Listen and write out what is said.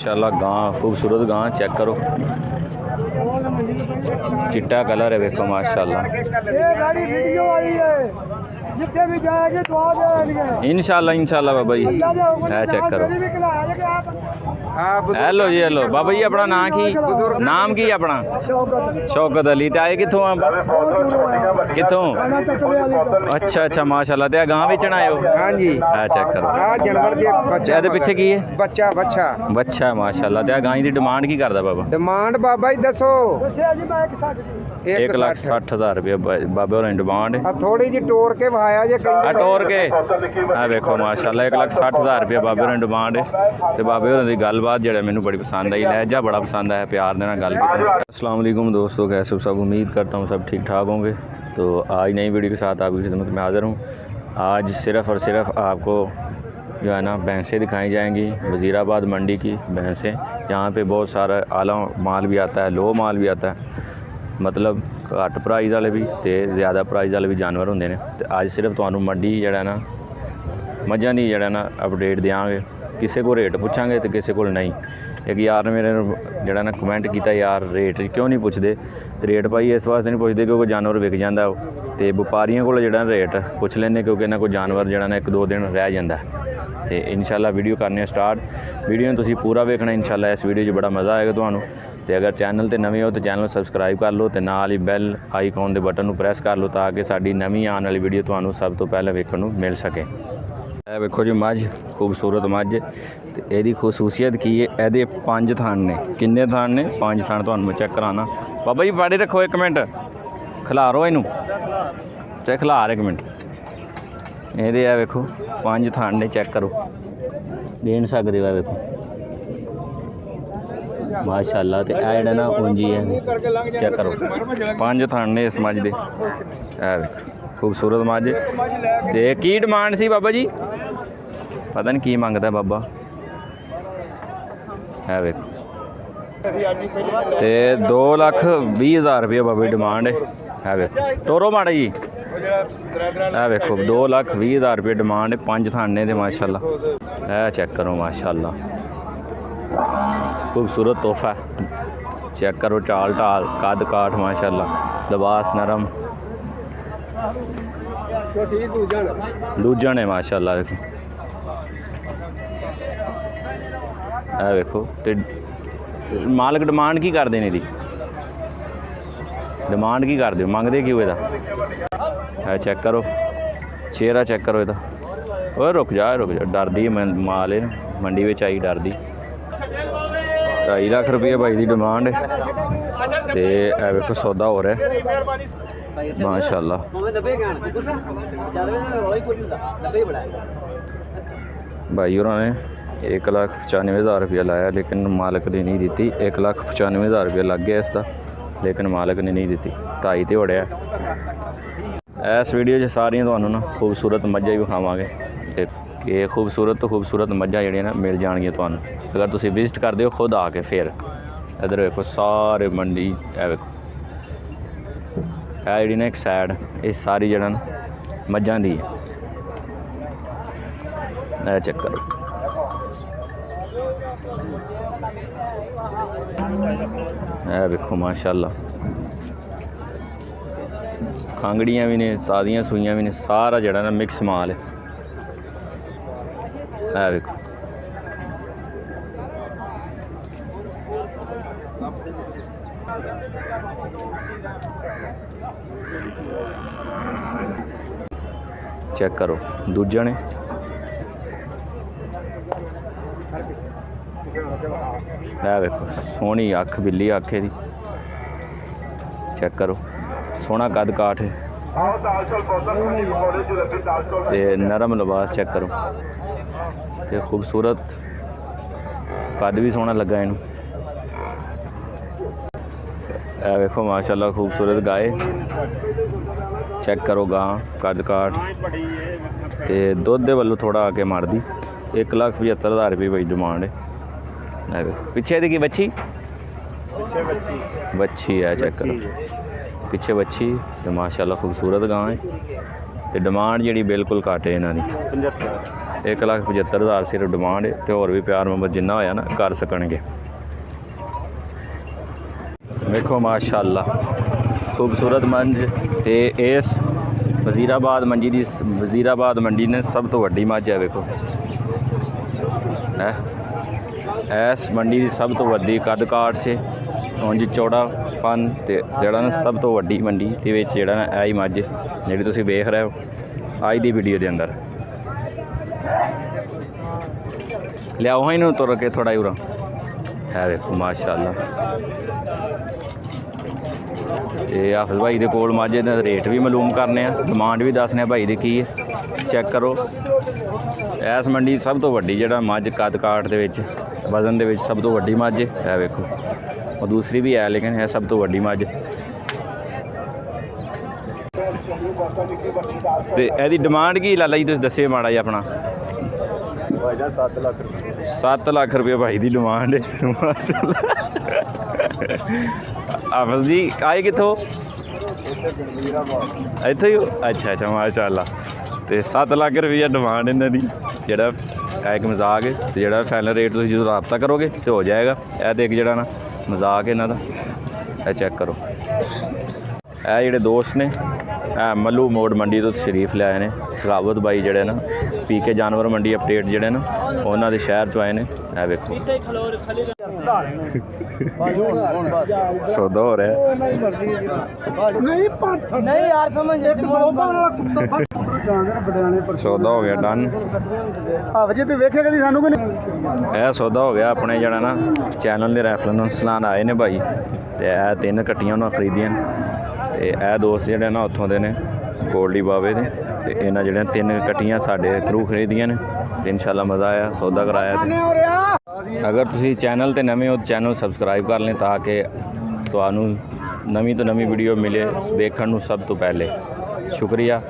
माशाल्लाह गां खूबसूरत गां चेक करो, चिट्टा कलर है देखो माशाल्लाह। इंशाल्लाह इंशाल्लाह बाबा जी है चेक करो। हेलो जी हेलो बाबा जी, अपना नाम की अपना? शौकत अली। ते आए कितों आप? कितों? अच्छा अच्छा माशाल्लाह। ते गां बेचण आए हो? हाँ जी। है चेक करो। जानवर के बच्चा ਇਹਦੇ ਪਿੱਛੇ ਕੀ ਹੈ? बच्चा बच्चा ਬੱਚਾ ਮਾਸ਼ਾਅੱਲਾ। ਤੇ ਗਾਂ ਦੀ ਡਿਮਾਂਡ ਕੀ ਕਰਦਾ ਬਾਬਾ? डिमांड बाबा जी दसो। 1,60,000 रुपये बाबे होरें डिमांड है। थोड़ी जी टोर के भाया जे टोर के आ देखो माशाल्लाह 1,60,000 रुपये बाबे होरें डिमांड है। तो बाबे होरें दी गलबात जेड़ा मैनू बड़ी पसंद आई, लहजा बड़ा पसंद आया, प्यार देना गल की। अस्सलाम वालेकुम दोस्तों, कैसे हो सब? उम्मीद करता हूँ सब ठीक ठाक होंगे। तो आज नई वीडियो के साथ आपकी खिदमत में हाज़िर हूँ। आज सिर्फ़ और सिर्फ आपको जो है ना भैंसें दिखाई जाएंगी, वज़ीराबाद मंडी की भैंसें। यहाँ पे बहुत सारा आला माल भी आता है, लो माल भी आता है, मतलब घट प्राइस वाले भी तो ज़्यादा प्राइस वाले भी जानवर होंगे ने। तो अज सिर्फ तुहानू मंडी जड़ा ना मझां दी जड़ा ना अपडेट देंगे। किसी को रेट पूछांगे तो किसी को नहीं। एक यार ने मेरे जड़ा ना कमेंट किया, यार रेट क्यों नहीं पुछते? तो रेट भाई इस वास्ते नहीं पुछते क्योंकि जानवर विक जाता हो, तो व्यापारियों को जड़ा रेट पुछ लें क्योंकि इन्होंने कोई जानवर जड़ा ना 1-2 दिन रह जाता है। तो इंशाल्लाह वीडियो करने स्टार्ट। वीडियो तुसीं पूरा वेखना इंशाल्लाह, इस वीडियो बड़ा मज़ा आएगा तुहानू। तो अगर चैनल ते नवे हो तो चैनल सबसक्राइब कर लो, तो नाल ही बैल आइकॉन के बटन को प्रेस कर लो ताकि साडी नवीं आने वाली वीडियो तुहानू सब तो पहले वेखण नू मिल सके। ए वेखो जी मझ, खूबसूरत मझ। तो यदी खसूसियत की है, ये 5 थान ने। किन्ने थान ने? 5 थान। तुहानू मैं चेक कराना। बाबा जी पाड़ी रखो 1 मिनट, खिलारो इनू ते खिलार 1 मिनट। ये है वेखो 5 थान ने, चेक करो, देन सकते हो वेखो माशाल्लाह। तो यह जड़ा ना ऊंजी है, चेक करो 5 थान ने इस मझ दे। खूबसूरत मझ। तो की डिमांड सी बाबा जी? पता नहीं की मंगता बाबा, है वेखो। तो 2,20,000 रुपये बाबा डिमांड है वेखो। टोरो माड़ा जी है वेखो 2,20,000 रुपये डिमांड है। 5 थाने दे माशाल्लाह। है चेक करो माशाल्लाह, खूबसूरत तोहफा। चेक करो चाल ढाल, कद काठ माशाल्लाह, लिबास नरम दूजन है माशाल्लाह। देखो है वेखो। तो मालक डिमांड की करते हैं? डिमांड की करते हो, मंगते क्यों ਇਹਦਾ? है चेक करो चेहरा, चेक करो ਇਹਦਾ। ओए रुक जा डरदी माल है मंडी में आई, डरदी। 2.5 लाख रुपये भाई की डिमांड है। तो यह वेखो सौदा हो रहा है माशाल्लाह। भाई उन्होंने 1,95,000 रुपया लाया, लेकिन मालक ने नहीं दी। 1,95,000 रुपया लग गया इसका, लेकिन मालक ने नहीं दी। 2.5 तो उड़िया। इस वीडियो सारियां तुहानू ना खूबसूरत मझां ही विखावांगे। कि खूबसूरत तो खूबसूरत मझां जड़ियां ना मिल जाएगियां तुहानू अगर तुसीं विजिट करदे हो खुद आके। फिर इधर देखो सारे मंडी, है वेखो है जी ना एक साइड, ये सारी जड़ा ना मझां दी है। चेक करो है वेखो माशाल्लाह। खांगड़ियाँ भी ने, ताज़ियाँ सूइयाँ भी ने, सारा जड़ा ना मिक्स माल है वेखो। चेक करो दूजा ने। है वेखो सोहनी अख, बिल्ली अख दी। चेक करो सोहना कद काठ है, ते नरम लिबास। चेक करो ते खूबसूरत कद भी सोहना लगा इनू। है वेखो माशाल्लाह खूबसूरत गाय। चेक करो गां कद काठ। तो दुध दे वालों थोड़ा आके मारदी। 1,75,000 रुपये भाई डिमांड है। पिछे दी की बच्ची बच्ची है, चेक करो पिछे बच्ची। तो माशाल्लाह खूबसूरत गां है। तो डिमांड जी बिल्कुल घट है इन्हों की 1,75,000 ਸਿਰਫ ਡਿਮਾਂਡ ਹੈ ਤੇ ਹੋਰ ਵੀ ਪਿਆਰ ਮੁਹੱਬਤ ਜਿੰਨਾ ਹੋਇਆ ਨਾ ਕਰ ਸਕਣਗੇ। ਵੇਖੋ ਮਾਸ਼ਾਅੱਲਾ ਖੂਬਸੂਰਤ ਮੰਝ ਤੇ ਇਸ ਵਜ਼ੀਰਾਬਾਦ ਮੰਡੀ ਨੇ ਸਭ ਤੋਂ ਵੱਡੀ ਮੱਝ ਹੈ। ਵੇਖੋ ਹੈ ਇਸ ਮੰਡੀ ਦੀ ਸਭ ਤੋਂ ਵੱਡੀ ਕੱਦ ਕਾਠ 'ਚ ਉਂਝ ਚੌੜਾਪਨ ਤੇ ਜਿਹੜਾ ਨਾ ਸਭ ਤੋਂ ਵੱਡੀ ਮੰਡੀ ਦੇ ਵਿੱਚ ਜਿਹੜਾ ਨਾ ਇਹ ਹੀ ਮੱਝ ਜਿਹੜੀ ਤੁਸੀਂ ਵੇਖ ਰਹੇ ਹੋ ਅੱਜ ਦੀ ਵੀਡੀਓ ਦੇ ਅੰਦਰ। ਲਿਆਓ ਇਹਨੂੰ ਤੁਰ ਕੇ ਥੋੜਾ ਉਰਾ ਹੈ। ਵੇਖੋ ਮਾਸ਼ਾਅੱਲਾ ਇਹ ਹਾਫਿਜ਼ ਭਾਈ ਦੇ ਕੋਲ ਮੱਝ ਦਾ ਰੇਟ ਵੀ ਮਾਲੂਮ ਕਰਨੇ ਆ, ਡਿਮਾਂਡ ਵੀ ਦੱਸਨੇ ਆ ਭਾਈ ਦੀ ਕੀ ਹੈ। ਚੈੱਕ ਕਰੋ ਇਸ ਮੰਡੀ ਸਭ ਤੋਂ ਵੱਡੀ ਜਿਹੜਾ ਮੱਝ ਕੱਦ ਕਾਠ ਦੇ ਵਿੱਚ ਵਜ਼ਨ ਦੇ ਵਿੱਚ ਸਭ ਤੋਂ ਵੱਡੀ ਮੱਝ ਹੈ। ਵੇਖੋ ਉਹ ਦੂਸਰੀ ਵੀ ਹੈ ਲੇਕਿਨ ਇਹ ਸਭ ਤੋਂ ਵੱਡੀ ਮੱਝ ਤੇ ਇਹਦੀ ਡਿਮਾਂਡ ਕੀ ਲਾਲਾ ਜੀ ਤੁਸੀਂ ਦੱਸਿਓ ਮਾੜਾ ਜੀ ਆਪਣਾ। 7 ਲੱਖ ਰੁਪਏ ਭਾਈ ਦੀ ਡਿਮਾਂਡ ਹੈ। ਹਾਫਿਜ਼ ਜੀ ਆਏ ਕਿੱਥੋਂ? ਇੱਥੇ ਹੀ ਹੋ? ਅੱਛਾ ਮਾਸ਼ਾਅੱਲਾ। ਤੇ 7 ਲੱਖ ਰੁਪਈਆ ਡਿਮਾਂਡ ਇਹਨਾਂ ਦੀ। ਜਿਹੜਾ ਇੱਕ ਮਜ਼ਾਕ ਹੈ ਤੇ ਜਿਹੜਾ ਫਾਈਨਲ ਰੇਟ ਤੁਸੀਂ ਜਦੋਂ ਰਾਬਤਾ ਕਰੋਗੇ ਤੇ ਹੋ ਜਾਏਗਾ। ਇਹ ਦੇਖ ਜਿਹੜਾ ਨਾ ਮਜ਼ਾਕ ਇਹਨਾਂ ਦਾ ਇਹ ਚੈੱਕ ਕਰੋ। ਇਹ ਜਿਹੜੇ ਦੋਸਤ ਨੇ ਇਹ ਮੱਲੂ ਮੋੜ ਮੰਡੀ ਤੋਂ ਤਸ਼ਰੀਫ ਲਿਆਏ ਨੇ। ਸਖਾਵਤ ਬਾਈ ਜਿਹੜੇ ਨਾ ਪੀਕੇ ਜਾਨਵਰ ਮੰਡੀ ਅਪਡੇਟ ਜਿਹੜੇ ਨਾ ਉਹਨਾਂ ਦੇ ਸ਼ਹਿਰ 'ਚੋਂ ਆਏ ਨੇ। ਇਹ ਵੇਖੋ ਸੌਦਾ ਹੋ ਰਿਹਾ ਨਹੀਂ ਯਾਰ ਸਮਝ ਸੌਦਾ ਹੋ ਗਿਆ ਡਨ। ਜੀ ਤੂੰ ਵੇਖਿਆ ਕਦੀ ਸਾਨੂੰ ਕੋਈ ਇਹ ਸੌਦਾ ਹੋ ਗਿਆ ਆਪਣੇ ਜਿਹੜਾ ਨਾ ਚੈਨਲ ਦੇ ਰੈਫਰੈਂਸ ਨਾਲ ਆਏ ਨੇ ਭਾਈ ਤੇ ਇਹ 3 ਕੱਟੀਆਂ ਉਹਨਾਂ ਖਰੀਦੀਆਂ ਤੇ ਇਹ ਦੋਸਤ ਜਿਹੜੇ ਨਾ ਉੱਥੋਂ ਦੇ ਨੇ ਕੋਟਲੀ ਬਾਵੇ ਦੇ ਤੇ ਇਹਨਾਂ ਜਿਹੜੀਆਂ 3 ਕੱਟੀਆਂ ਸਾਡੇ ਥਰੂ ਖਰੀਦੀਆਂ ਨੇ ਤੇ ਇਨਸ਼ਾਅੱਲਾ ਮਜ਼ਾ ਆਇਆ ਸੌਦਾ ਕਰਾਇਆ। ਤੇ ਅਗਰ ਤੁਸੀਂ ਚੈਨਲ ਤੇ ਨਵੇਂ ਹੋ ਚੈਨਲ ਸਬਸਕ੍ਰਾਈਬ ਕਰ ਲੈਂ ਤਾਂ ਕਿ ਤੁਹਾਨੂੰ ਨਵੀਂ ਤੋਂ ਨਵੀਂ ਵੀਡੀਓ ਮਿਲੇ ਵੇਖਣ ਨੂੰ ਸਭ ਤੋਂ ਪਹਿਲੇ। ਸ਼ੁਕਰੀਆ।